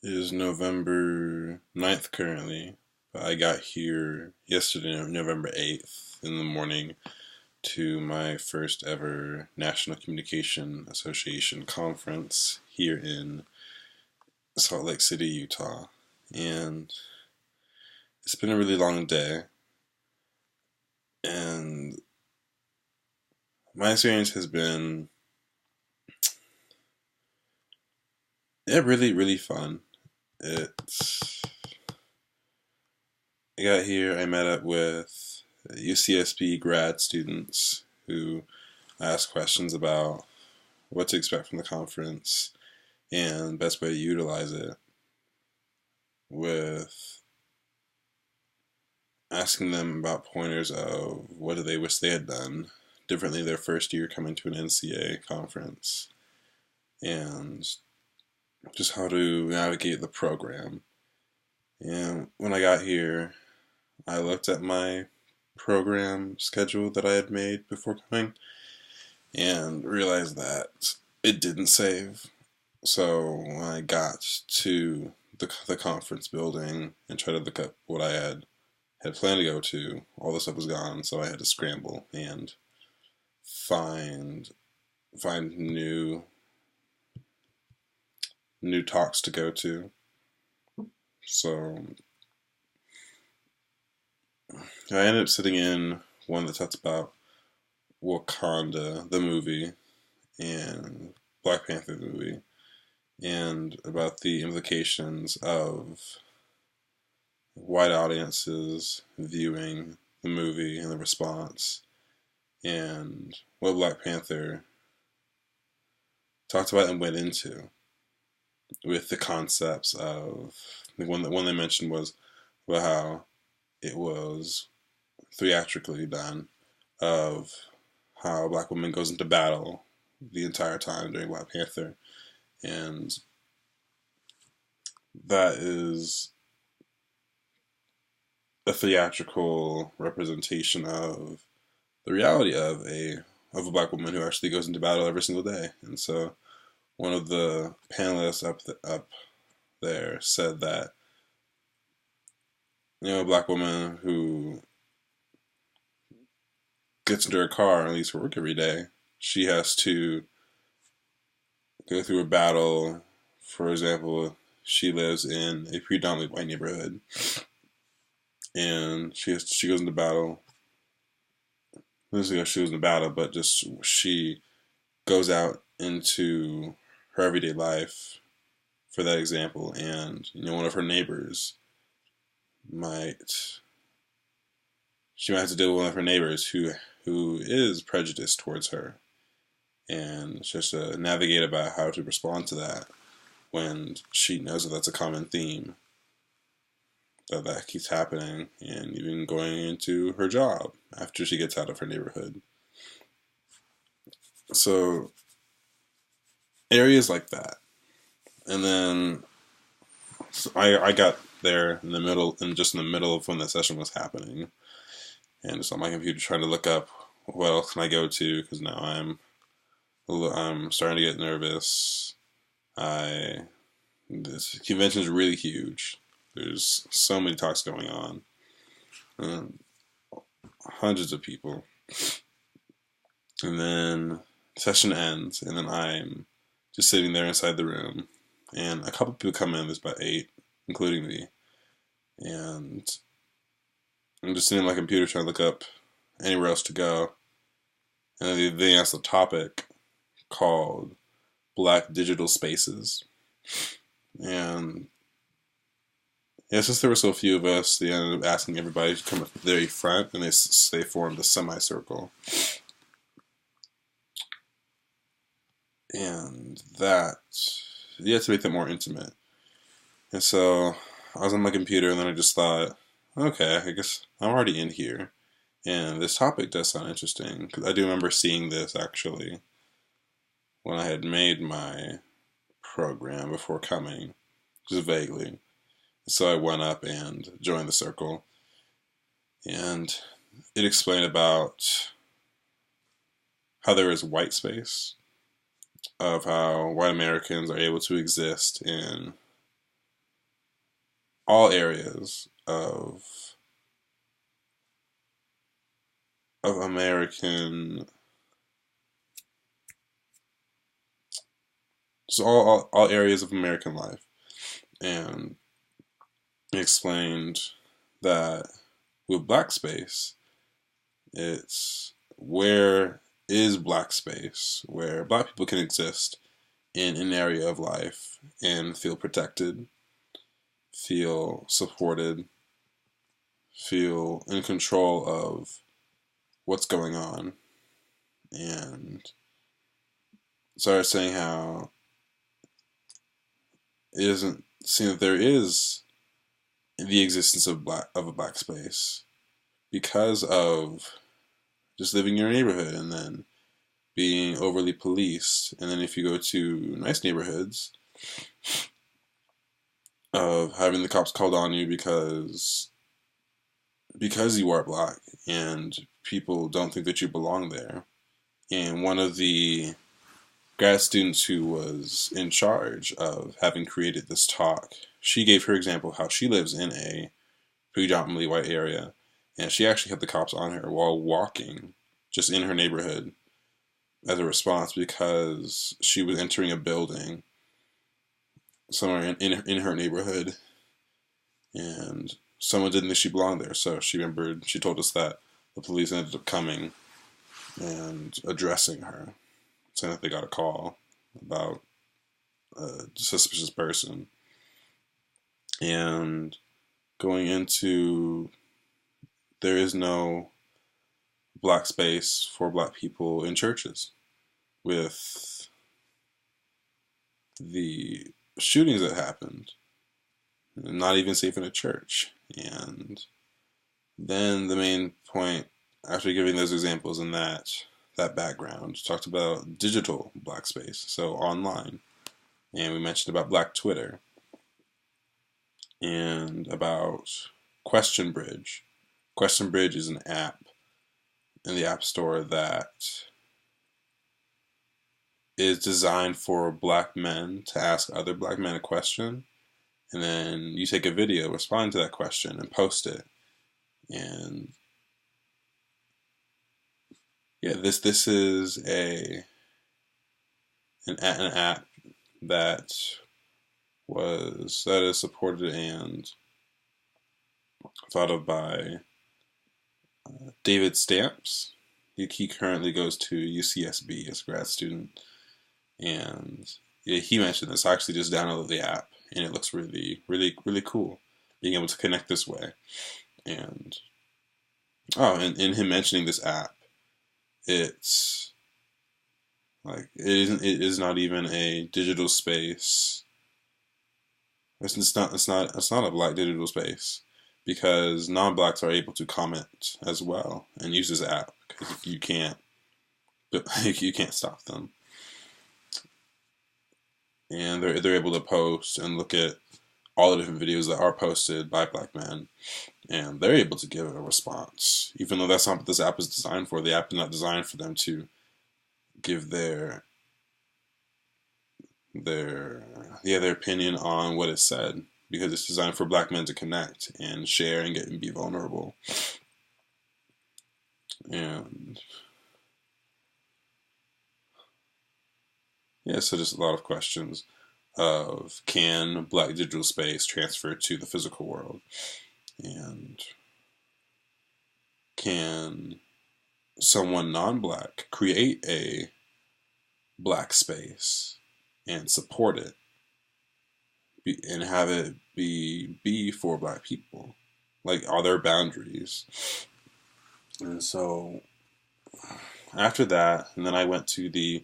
It is November 9th currently, but I got here yesterday, November 8th, in the morning to my first ever National Communication Association conference here in Salt Lake City, Utah. And it's been a really long day, and my experience has been, yeah, really, really fun. It's I got here, I met up with UCSB grad students who asked questions about what to expect from the conference and best way to utilize it, with asking them about pointers of what do they wish they had done differently their first year coming to an NCA conference, and just how to navigate the program. And when I got here, I looked at my program schedule that I had made before coming and realized that it didn't save. So when I got to the conference building and tried to look up what I had planned to go to, all the stuff was gone. So I had to scramble and find new talks to go to. So I ended up sitting in one that talks about Wakanda, the movie, and Black Panther, the movie, and about the implications of white audiences viewing the movie and the response, and what Black Panther talked about and went into with the concepts of the one they mentioned was about how it was theatrically done, of how a black woman goes into battle the entire time during Black Panther, and that is a theatrical representation of the reality of a black woman who actually goes into battle every single day. And so one of the panelists up there said that, a black woman who gets into her car and leaves for work every day, she has to go through a battle. For example, she lives in a predominantly white neighborhood, and she goes into battle. She goes into battle, but just she goes out into her everyday life for that example, and one of her neighbors might she might have to deal with one of her neighbors who is prejudiced towards her, and just to navigate about how to respond to that when she knows that that's a common theme that keeps happening, and even going into her job after she gets out of her neighborhood. So areas like that. And then so I got there in the middle, and just in the middle of when the session was happening, and just on my computer trying to look up what else can I go to, because now I'm starting to get nervous. This convention is really huge. There's so many talks going on, and hundreds of people, and then session ends, and then I'm just sitting there inside the room, and a couple people come in. There's about 8, including me, and I'm just sitting on my computer trying to look up anywhere else to go, and then they asked the topic called Black Digital Spaces, and yeah, since there were so few of us, they ended up asking everybody to come up to the very front, and they formed a semicircle. And that, you had to make that more intimate. And so I was on my computer, and then I just thought, okay, I guess I'm already in here. And this topic does sound interesting, because I do remember seeing this actually when I had made my program before coming, just vaguely. So I went up and joined the circle, and it explained about how there is white space, of how white Americans are able to exist in all areas of American, just all areas of American life, and explained that with black space, it's where is black space, where black people can exist in an area of life and feel protected, feel supported, feel in control of what's going on. And started saying how it doesn't seem that there is the existence of a black space because of just living in your neighborhood and then being overly policed. And then if you go to nice neighborhoods, of having the cops called on you because you are black and people don't think that you belong there. And one of the grad students who was in charge of having created this talk, she gave her example of how she lives in a predominantly white area, and she actually had the cops on her while walking just in her neighborhood as a response because she was entering a building somewhere in her neighborhood and someone didn't think she belonged there. So she told us that the police ended up coming and addressing her, saying that they got a call about a suspicious person. And going into, there is no black space for black people in churches with the shootings that happened. Not even safe in a church. And then the main point, after giving those examples and that background, talked about digital black space, so online. And we mentioned about Black Twitter and about Question Bridge. Question Bridge is an app in the App Store that is designed for black men to ask other black men a question, and then you take a video responding to that question and post it. And yeah, this is an app that is supported and thought of by David Stamps. He currently goes to UCSB as a grad student, and yeah, he mentioned this. I actually just downloaded the app, and it looks really, really, really cool being able to connect this way. And and in him mentioning this app, it's like it is not even a digital space. It's not a black digital space because non-blacks are able to comment as well and use this app because you can't stop them. And they're able to post and look at all the different videos that are posted by black men, and they're able to give a response, even though that's not what this app is designed for. The app is not designed for them to give their opinion on what is said, because it's designed for black men to connect and share and be vulnerable. And yeah, so just a lot of questions of, can black digital space transfer to the physical world? And can someone non-black create a black space and support it and have it be for black people? Like, are there boundaries? And so after that, and then I went to the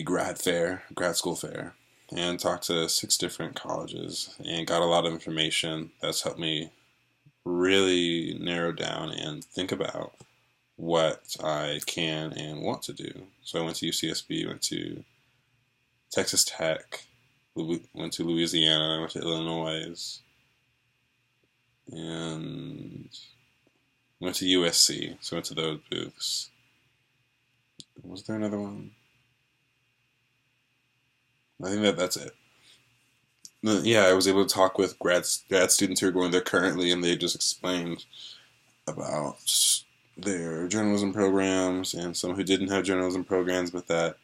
grad school fair, and talked to 6 different colleges and got a lot of information that's helped me really narrow down and think about what I can and want to do. So I went to UCSB, went to Texas Tech, went to Louisiana, went to Illinois, and went to USC. So I went to those booths. Was there another one? I think that's it. yeah, I was able to talk with grad students who are going there currently, and they just explained about their journalism programs and some who didn't have journalism programs, but that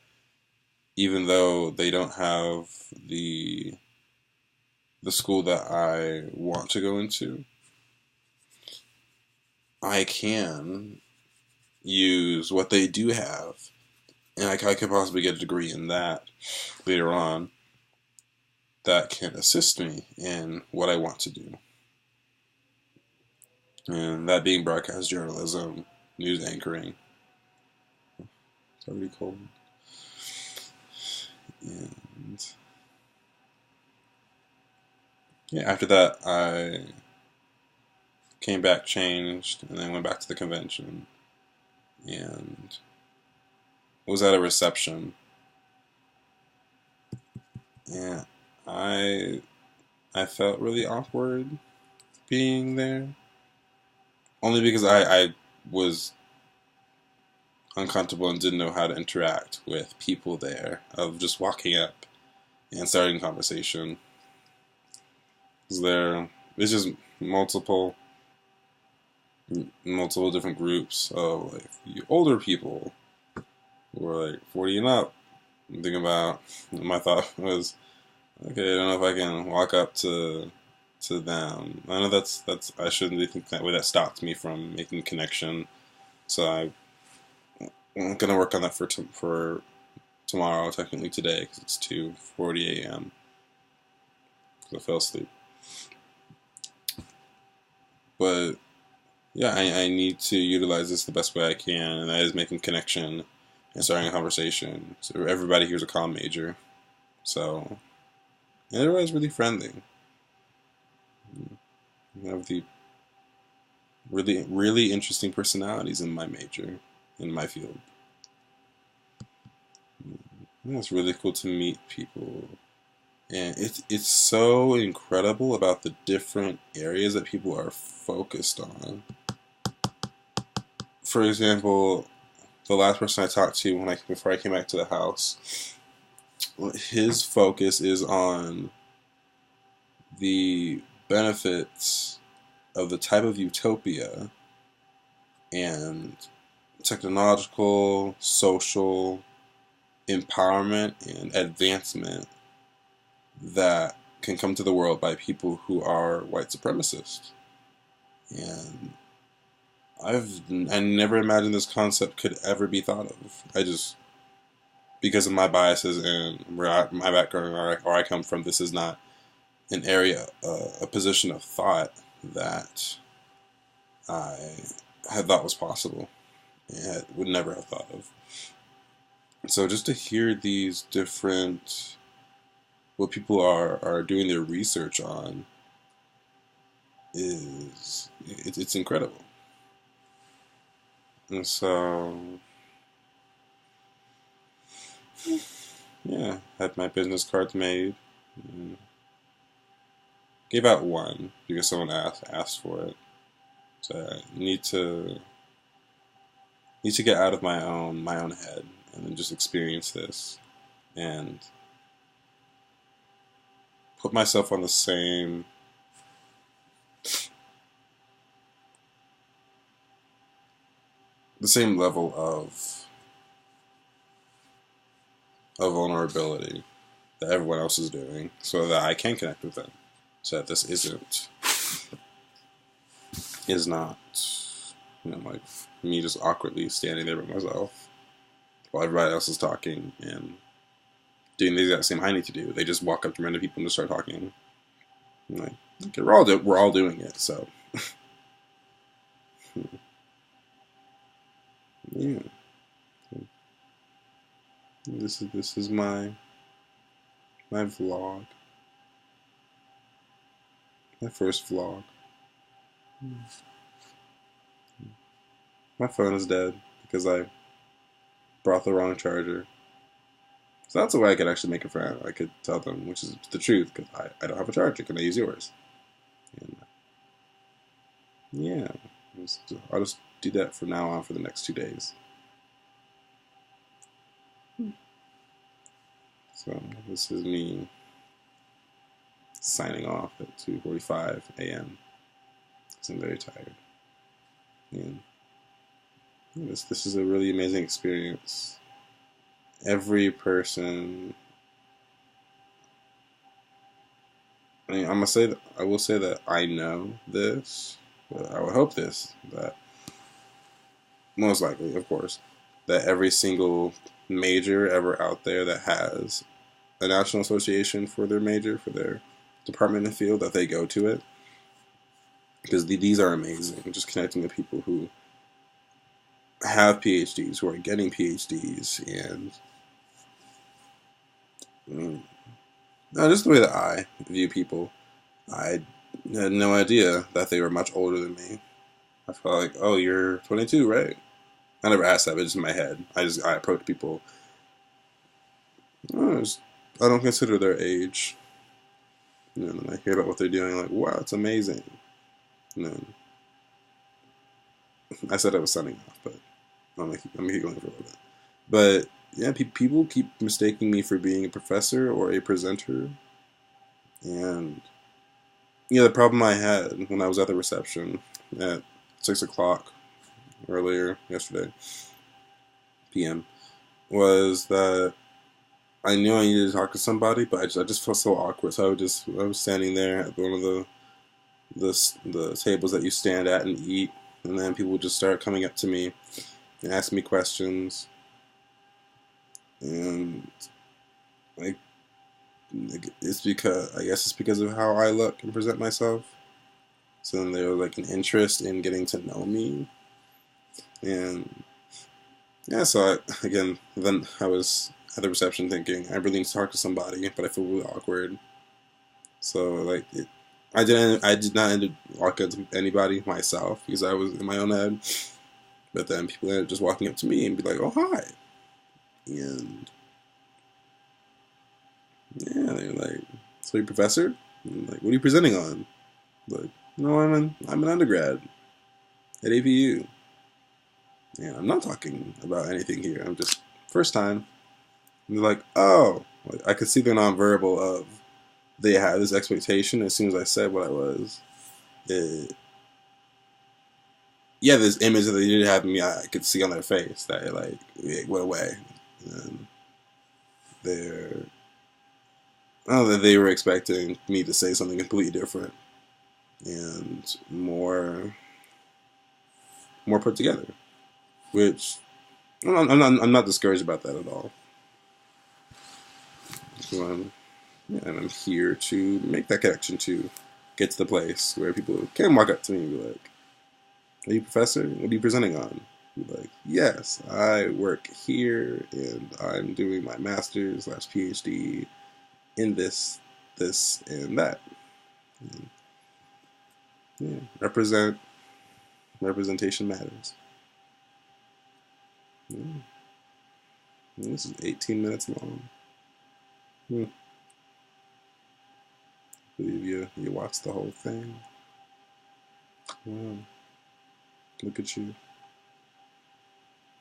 even though they don't have the the school that I want to go into, I can use what they do have, and I could possibly get a degree in that later on that can assist me in what I want to do. And that being broadcast journalism, news anchoring. It's already cold. And yeah, after that, I came back, changed, and then went back to the convention and was at a reception. And I I felt really awkward being there, only because I was uncomfortable and didn't know how to interact with people there. Of just walking up and starting a conversation. Is there? It's just multiple different groups of like you older people who are like 40 and up. I'm thinking about my thought was, okay, I don't know if I can walk up to them. I know that's I shouldn't be thinking that way. That stopped me from making connection. So I'm gonna work on that for tomorrow. Technically today because it's 2:40 a.m. because I fell asleep. But yeah, I need to utilize this the best way I can, and that is making connection and starting a conversation. So everybody here's a comm major, so and everybody's really friendly. You have the really interesting personalities in my major, in my field. And it's really cool to meet people, and it's so incredible about the different areas that people are focused on. For example, the last person I talked to before I came back to the house, his focus is on the benefits of the type of utopia and technological, social empowerment and advancement that can come to the world by people who are white supremacists. And I never imagined this concept could ever be thought of. I just, because of my biases and my background or I come from, this is not an area, a position of thought that I had thought was possible and would never have thought of. So just to hear these different, what people are doing their research on it's incredible. And so, yeah, had my business cards made. And gave out one because someone asked for it. So I need to get out of my own head and then just experience this and put myself on the same level of vulnerability that everyone else is doing, so that I can connect with them, so that this is not, like me just awkwardly standing there by myself while everybody else is talking and doing the exact same I need to do. They just walk up to random people and just start talking. I'm like, okay, we're all doing it, so yeah. This is my vlog, my first vlog. My phone is dead because I brought the wrong charger. So that's a way I could actually make a friend. I could tell them, which is the truth, because I don't have a charger. Can I use yours? And yeah, I'll just do that from now on for the next 2 days. So this is me signing off at 2:45 a.m. because I'm very tired. And this is a really amazing experience. Every person. I mean, I will say that I know this, but I would hope that most likely, of course, that every single major ever out there that has a national association for their major, for their department and field, that they go to it. Because these are amazing. Just connecting with people who have PhDs, who are getting PhDs, and just the way that I view people. I had no idea that they were much older than me. I felt like, oh, you're 22, right? I never asked that, but just in my head. I approach people. Oh, I don't consider their age. And then I hear about what they're doing, like, wow, it's amazing. And then I said I was signing off, but I'm gonna keep going for a little bit. But yeah, people keep mistaking me for being a professor or a presenter. And the problem I had when I was at the reception at 6 o'clock earlier yesterday p.m. was that I knew I needed to talk to somebody, but I just felt so awkward. So I was standing there at one of the tables that you stand at and eat, and then people would just start coming up to me and asking me questions, and like I guess it's because of how I look and present myself. So then there was like an interest in getting to know me, and yeah. Then I was at the reception thinking I really need to talk to somebody, but I feel really awkward. So I did not end up walking up to anybody myself because I was in my own head. But then people ended up just walking up to me and be like, "Oh, hi," and yeah, they're like, "So you professor?" And I'm like, "What are you presenting on?" Like, "No, I'm an undergrad at APU." And I'm not talking about anything here. I'm just first time. And they're like, "Oh," like, I could see their nonverbal of they had this expectation as soon as I said what I was. It, yeah, this image that they did have me, I could see on their face that it went away. And they're, oh, that they were expecting me to say something completely different and more put together, which I'm not discouraged about that at all. So I'm here to make that connection to get to the place where people can walk up to me and be like, "Are you a professor? What are you presenting on?" Be like, "Yes, I work here and I'm doing my master's / PhD in this, and that." And, yeah, representation matters. Yeah. This is 18 minutes long. Hmm. Believe you watched the whole thing. Wow, look at you.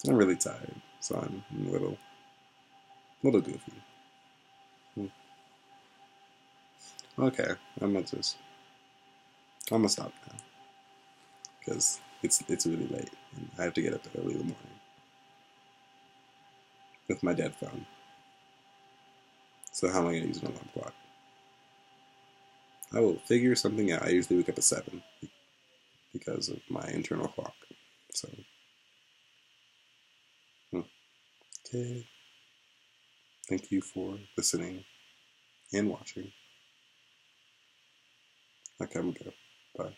I'm really tired, so I'm a little goofy. Hmm. Okay, I'm gonna stop now because it's really late and I have to get up early in the morning with my dead phone. So how am I gonna use an alarm clock? I will figure something out. I usually wake up at 7 because of my internal clock. So, okay. Thank you for listening and watching. Okay, I'm gonna go. Bye.